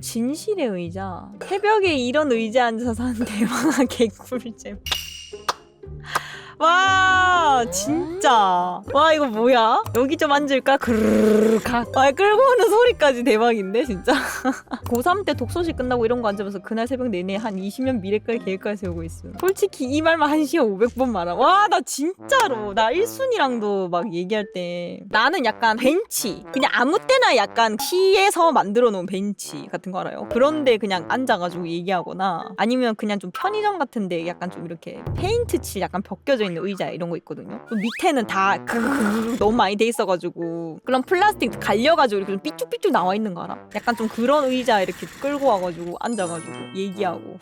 진실의 의자. 새벽에 이런 의자 앉아서 하는 대망한 개꿀잼. 와 진짜 와 이거 뭐야? 여기 좀 앉을까? 그르르르 와 끌고 오는 소리까지 대박인데 진짜. 고3 때 독서실 끝나고 이런 거 앉으면서 그날 새벽 내내 한 20년 미래까지 계획까지 세우고 있어. 솔직히 이 말만 1시간 500번 말아. 와 나 진짜로 나 1순위랑도 막 얘기할 때 나는 약간 벤치 그냥 아무 때나 약간 티에서 만들어 놓은 벤치 같은 거 알아요? 그런데 그냥 앉아가지고 얘기하거나 아니면 그냥 좀 편의점 같은데 약간 좀 이렇게 페인트 칠 약간 벗겨져 있는 의자 이런 거 있거든요. 좀 밑에는 다 너무 많이 돼 있어가지고 그런 플라스틱 갈려가지고 이렇게 좀 삐쭉삐쭉 나와 있는 거 알아? 약간 좀 그런 의자 이렇게 끌고 와가지고 앉아가지고 얘기하고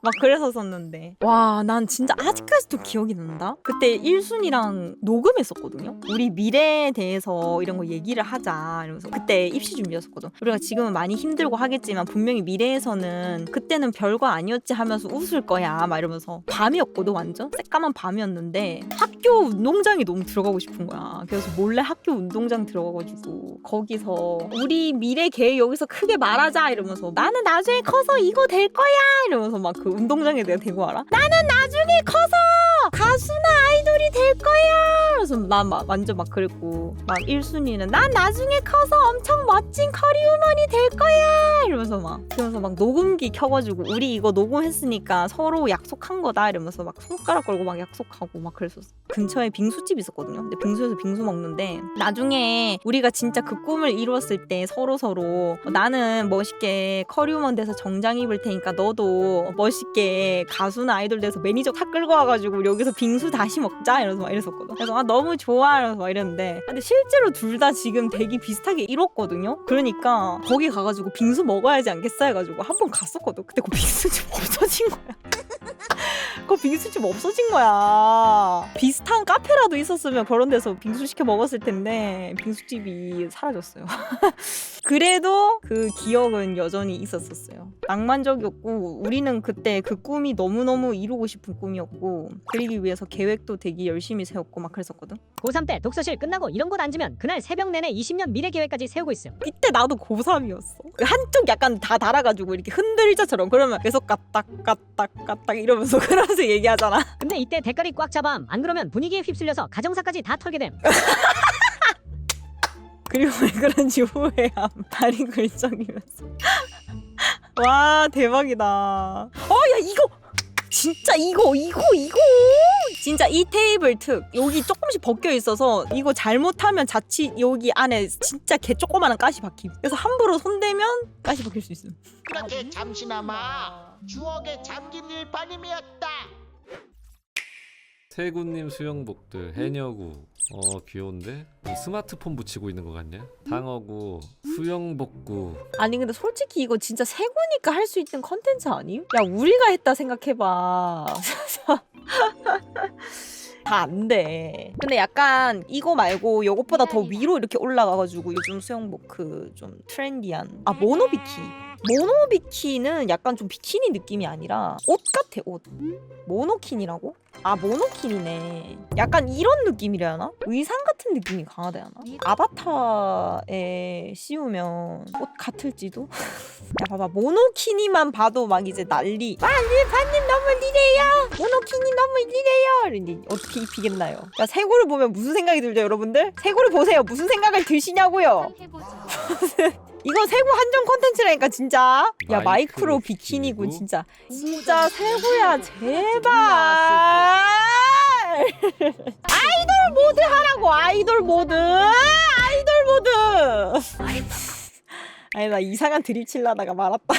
막 그랬었었는데 와 난 진짜 아직까지도 기억이 난다. 그때 1순위랑 녹음했었거든요. 우리 미래에 대해서 이런 거 얘기를 하자 이러면서 그때 입시 준비였었거든. 우리가 지금은 많이 힘들고 하겠지만 분명히 미래에서는 그때는 별거 아니었지 하면서 웃을 거야 막 이러면서 밤이었거든. 완전 새까만 밤이었는데 학교 운동장에 너무 들어가고 싶은 거야. 그래서 몰래 학교 운동장 들어가가지고 거기서 우리 미래 계획 여기서 크게 말하자 이러면서 나는 나중에 커서 이거 될 거야 이러면서 막 그 운동장에 내가 대고 알아? 나는 나중에 커서 가수나 아이돌이 될 거야. 그래서 난 막 완전 막 그랬고 막 1순위는 난 나중에 커서 엄청 멋진 커리우먼이 될 거야 이러면서 막 그러면서 막 녹음기 켜가지고 우리 이거 녹음했으니까 서로 약속한 거다 이러면서 막 손가락 걸고 막 약속하고 막 그랬었어. 근처에 빙수집 있었거든요. 근데 빙수에서 빙수 먹는데 나중에 우리가 진짜 그 꿈을 이루었을 때 서로 나는 멋있게 커리우먼 돼서 정장 입을 테니까 너도 멋있게 가수나 아이돌 돼서 매니저 다 끌고 와가지고 우리 여기서 빙수 다시 먹자 이러면서 막 이랬었거든. 그래서 너무 좋아 이러면서 막 이랬는데 근데 실제로 둘 다 지금 되게 비슷하게 이뤘거든요. 그러니까 거기 가가지고 빙수 먹어야지 않겠어 해가지고 한 번 갔었거든. 근데 그 빙수집 없어진 거야. 그 빙수집 없어진 거야. 비슷한 카페라도 있었으면 그런 데서 빙수 시켜 먹었을 텐데 빙수집이 사라졌어요. 그래도 그 기억은 여전히 있었었어요. 낭만적이었고 우리는 그때 그 꿈이 너무너무 이루고 싶은 꿈이었고 그리기 위해서 계획도 되게 열심히 세웠고 막 그랬었거든. 고3 때 독서실 끝나고 이런 곳 앉으면 그날 새벽 내내 20년 미래 계획까지 세우고 있음. 이때 나도 고3이었어. 한쪽 약간 다 달아가지고 이렇게 흔들자처럼 그러면 계속 까딱까딱까딱 이러면서 그러면서 얘기하잖아. 근데 이때 대가리 꽉 잡아. 안 그러면 분위기에 휩쓸려서 가정사까지 다 털게 됨. 그리고 왜 그런지 후회함. 다리 글정이면서. 와 대박이다. 야 이거 진짜 이거 진짜 이 테이블 특 여기 조금씩 벗겨 있어서 이거 잘못하면 자칫 여기 안에 진짜 개 조그마한 가시 박힘. 그래서 함부로 손대면 가시 박힐 수 있음. 그렇게 잠시나마 추억에 잠긴 일반임이었다. 태구님 수영복들 해녀구 귀여운데? 스마트폰 붙이고 있는 것 같냐? 상어구 수영복구. 아니 근데 솔직히 이거 진짜 세구니까 할 수 있는 컨텐츠 아님? 야 우리가 했다 생각해봐. 다 안 돼. 근데 약간 이거 말고 이것보다 더 위로 이렇게 올라가가지고 요즘 수영복 그 좀 트렌디한 모노비키. 모노비키는 약간 좀 비키니 느낌이 아니라 옷 같아 옷. 모노킨이라고? 모노킨이네. 약간 이런 느낌이라 하나? 의상 같은 느낌이 강하다 하나? 아바타에 씌우면 옷 같을지도? 야 봐봐 모노키니만 봐도 막 이제 난리. 반님 너무 리래요. 모노키니 너무 리래요. 이러니 어떻게 입히겠나요? 야 세고를 보면 무슨 생각이 들죠 여러분들? 세고를 보세요. 무슨 생각을 드시냐고요? 이건 세고 한정 컨텐츠라니까 진짜. 야 마이크로 비키니군 진짜. 진짜 세고야 제발. 아이돌 모드 하라고. 아이돌 모드. 아니 나 이상한 드립 칠라다가 말았다.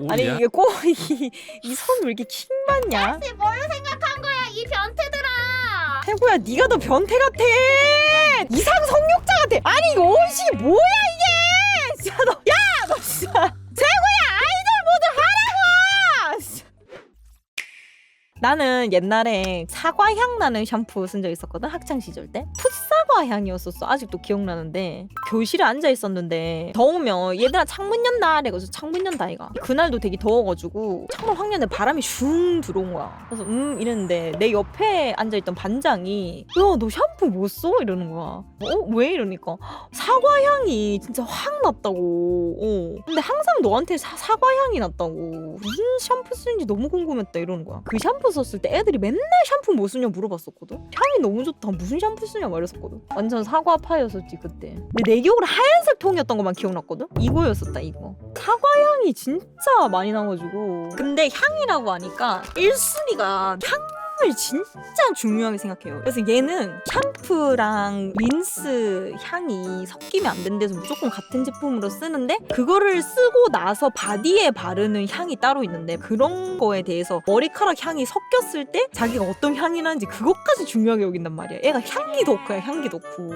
아니 이게 꼭 이 손 왜 이렇게 킹 받냐? 뭘 생각한 거야 이 변태들아. 세고야 네가 더 변태 같아. 이상 성욕자 같아. 아니 이거 옷이 뭐야 이게? 진짜 너 진짜 세고야 아이돌 모드 하라고. 나는 옛날에 사과향 나는 샴푸 쓴 적 있었거든 학창 시절 때. 풋사과 사과 향이었었어. 아직도 기억나는데 교실에 앉아 있었는데 더우면 얘들아 창문 연다 이래가지고 창문 연다 이가. 그날도 되게 더워가지고 창문 확 연는데 바람이 슝 들어온 거야. 그래서 이랬는데 내 옆에 앉아있던 반장이 야 너 샴푸 못 써? 이러는 거야. 왜? 이러니까 사과 향이 진짜 확 났다고. 근데 항상 너한테 사과 향이 났다고. 무슨 샴푸 쓰는지 너무 궁금했다 이러는 거야. 그 샴푸 썼을 때 애들이 맨날 샴푸 뭐 쓰냐 물어봤었거든. 향이 너무 좋다. 무슨 샴푸 쓰냐 말했었거든. 완전 사과파였었지 그때. 근데 내 기억으로 하얀색 통이었던 것만 기억났거든. 이거였었다 이거. 사과 향이 진짜 많이 나가지고. 근데 향이라고 하니까 1순위가 향을 진짜 중요하게 생각해요. 그래서 얘는 샴푸랑 린스 향이 섞이면 안 된대서 무조건 같은 제품으로 쓰는데 그거를 쓰고 나서 바디에 바르는 향이 따로 있는데 그런 거에 대해서 머리카락 향이 섞였을 때 자기가 어떤 향이 나는지 그것까지 중요하게 여긴단 말이야. 얘가 향기 덕후야 향기 덕후.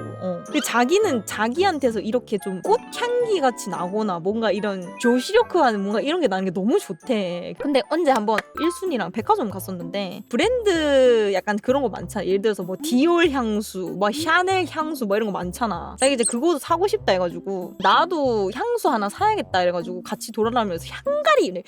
근데 자기는 자기한테서 이렇게 좀 꽃향기 같이 나거나 뭔가 이런 조시력하는 뭔가 이런 게 나는 게 너무 좋대. 근데 언제 한번 1순위랑 백화점 갔었는데 브랜드 약간 그런 거 많잖아. 예를 들어서 뭐 디올 향수, 뭐 샤넬 향수 뭐 이런 거 많잖아. 자기 이제 그거 사고 싶다 해가지고 나도 향수 하나 사야겠다 해가지고 같이 돌아다니면서 향가리를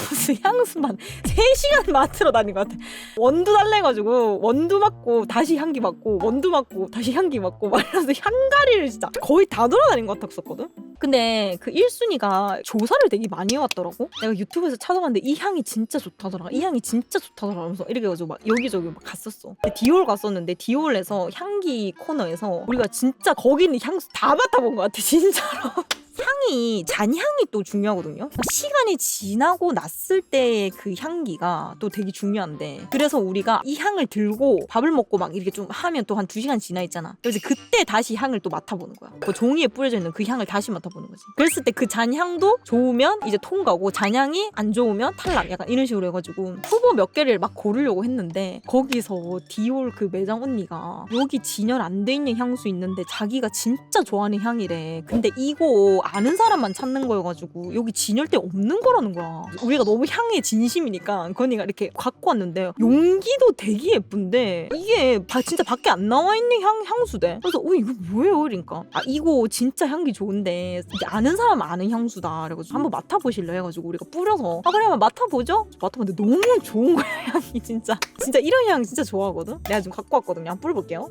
무슨 향수만 3시간 맡으러 다닌 것 같아. 원두 달래 해가지고 원두 맡고 다시 향기 맡고 원두 맡고 다시 향기 맡고 막 이러면서 향가리를 진짜 거의 다 돌아다닌 것 같았었거든. 근데 그 1순위가 조사를 되게 많이 해왔더라고. 내가 유튜브에서 찾아봤는데 이 향이 진짜 좋다더라. 이 향이 진짜 좋다더라 하면서 이렇게 해가지고 막 여기저기 막 갔었어. 근데 디올 갔었는데 디올에서 향기 코너에서 우리가 진짜 거기 있는 향수 다 맡아본 것 같아 진짜로. 향이 잔향이 또 중요하거든요. 시간이 지나고 났을 때의 그 향기가 또 되게 중요한데 그래서 우리가 이 향을 들고 밥을 먹고 막 이렇게 좀 하면 또 한 2시간 지나 있잖아. 그래서 그때 다시 향을 또 맡아보는 거야. 그 종이에 뿌려져 있는 그 향을 다시 맡아보는 거지. 그랬을 때 그 잔향도 좋으면 이제 통과고 잔향이 안 좋으면 탈락. 약간 이런 식으로 해가지고 후보 몇 개를 막 고르려고 했는데 거기서 디올 그 매장 언니가 여기 진열 안 돼 있는 향수 있는데 자기가 진짜 좋아하는 향이래. 근데 이거 아는 사람만 찾는 거여가지고 여기 진열대 없는 거라는 거야. 우리가 너무 향에 진심이니까 그 언니가 이렇게 갖고 왔는데 용기도 되게 예쁜데 이게 진짜 밖에 안 나와 있는 향수대. 그래서 이거 뭐예요? 그러니까 이거 진짜 향기 좋은데 이게 아는 사람 아는 향수다. 그래가지고 한번 맡아보실래 해가지고 우리가 뿌려서 그래 한번 맡아보죠? 맡아봤는데 너무 좋은 거야 향이 진짜 이런 향 진짜 좋아하거든. 내가 지금 갖고 왔거든요. 한번 뿌려볼게요.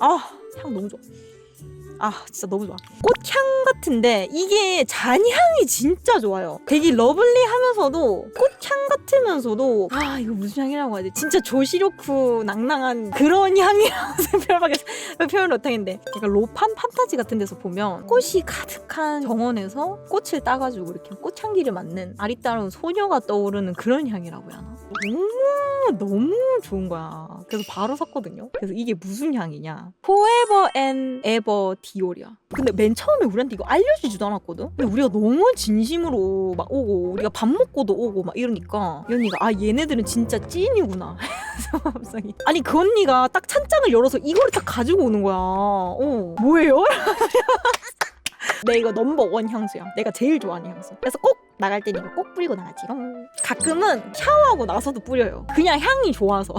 향 너무 좋아. 진짜 너무 좋아. 꽃향 같은데 이게 잔향이 진짜 좋아요. 되게 러블리하면서도 꽃향 같으면서도 이거 무슨 향이라고 해야 돼? 진짜 조시로쿠 낭낭한 그런 향이라고 표현을 못하겠는데 약간 로판 판타지 같은 데서 보면 꽃이 가득한 정원에서 꽃을 따가지고 이렇게 꽃향기를 맡는 아리따운 소녀가 떠오르는 그런 향이라고 해야 하나? 너무 좋은 거야. 그래서 바로 샀거든요. 그래서 이게 무슨 향이냐? Forever and Ever 디올이야. 근데 맨 처음에 우리한테 이거 알려주지도 않았거든? 근데 우리가 너무 진심으로 막 오고 우리가 밥 먹고도 오고 막 이러니까 이 언니가 얘네들은 진짜 찐이구나. 갑자기 아니 그 언니가 딱 찬장을 열어서 이거를 딱 가지고 오는 거야. 뭐예요? 내 이거 넘버1 향수야. 내가 제일 좋아하는 향수. 그래서 꼭 나갈 때는 이거 꼭 뿌리고 나가지. 가끔은 샤워하고 나서도 뿌려요. 그냥 향이 좋아서.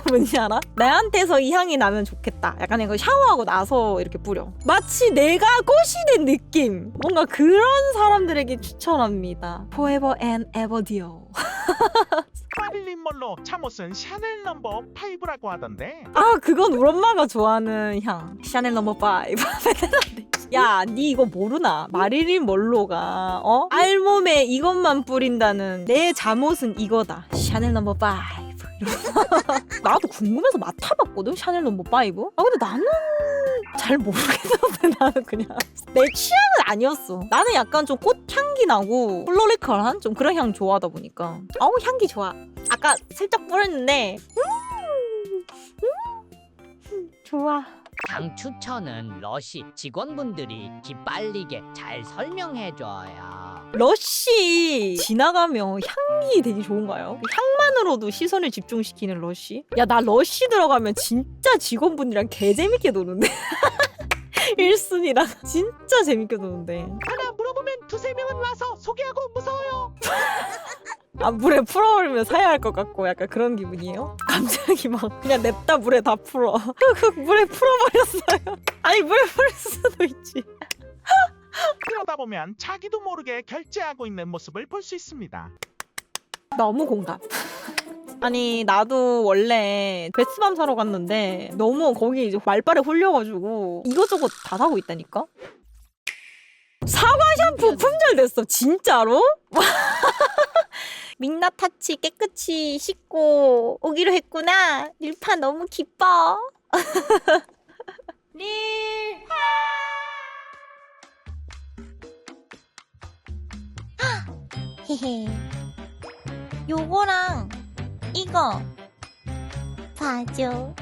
뭔지 알아? 나한테서 이 향이 나면 좋겠다. 약간 이거 샤워하고 나서 이렇게 뿌려. 마치 내가 꽃이 된 느낌. 뭔가 그런 사람들에게 추천합니다. Forever and Ever Dior. 마릴린 먼로 잠옷은 샤넬 넘버 5라고 하던데. 그건 우리 엄마가 좋아하는 향. 샤넬 넘버 5. 야, 니 이거 모르나? 마릴린 먼로가 알몸에 이것만 뿌린다는 내 잠옷은 이거다. 샤넬 넘버 5. 나도 궁금해서 맡아봤거든. 샤넬 넘버 5. 근데 나는 잘 모르겠는데 나는 그냥 내 취향은 아니었어. 나는 약간 좀 꽃향기 나고 플로리컬한 좀 그런 향 좋아하다 보니까 향기 좋아. 아까 슬쩍 뿌렸는데 좋아. 향 추천은 러시 직원분들이 기빨리게 잘 설명해줘요. 러쉬 지나가면 향기 되게 좋은가요? 향만으로도 시선을 집중시키는 러쉬? 야, 나 러쉬 들어가면 진짜 직원분이랑 개 재밌게 노는데. 1순위랑 진짜 재밌게 노는데. 하나 물어보면 2-3명은 와서 소개하고 무서워요. 아 물에 풀어버리면 사야 할 것 같고 약간 그런 기분이에요? 갑자기 막 그냥 냅다 물에 다 풀어. 물에 풀어버렸어요. 아니 물에 풀 수도 있지. 그러다 보면 자기도 모르게 결제하고 있는 모습을 볼 수 있습니다. 너무 공감. 아니 나도 원래 베스밤 사러 갔는데 너무 거기 이제 말빨에 홀려가지고 이것저것 다 사고 있다니까. 사과 샴푸 품절됐어 진짜로? 민낯 타치 깨끗이 씻고 오기로 했구나. 릴파 너무 기뻐. 릴파. 헤헤. 요거랑 이거 봐줘.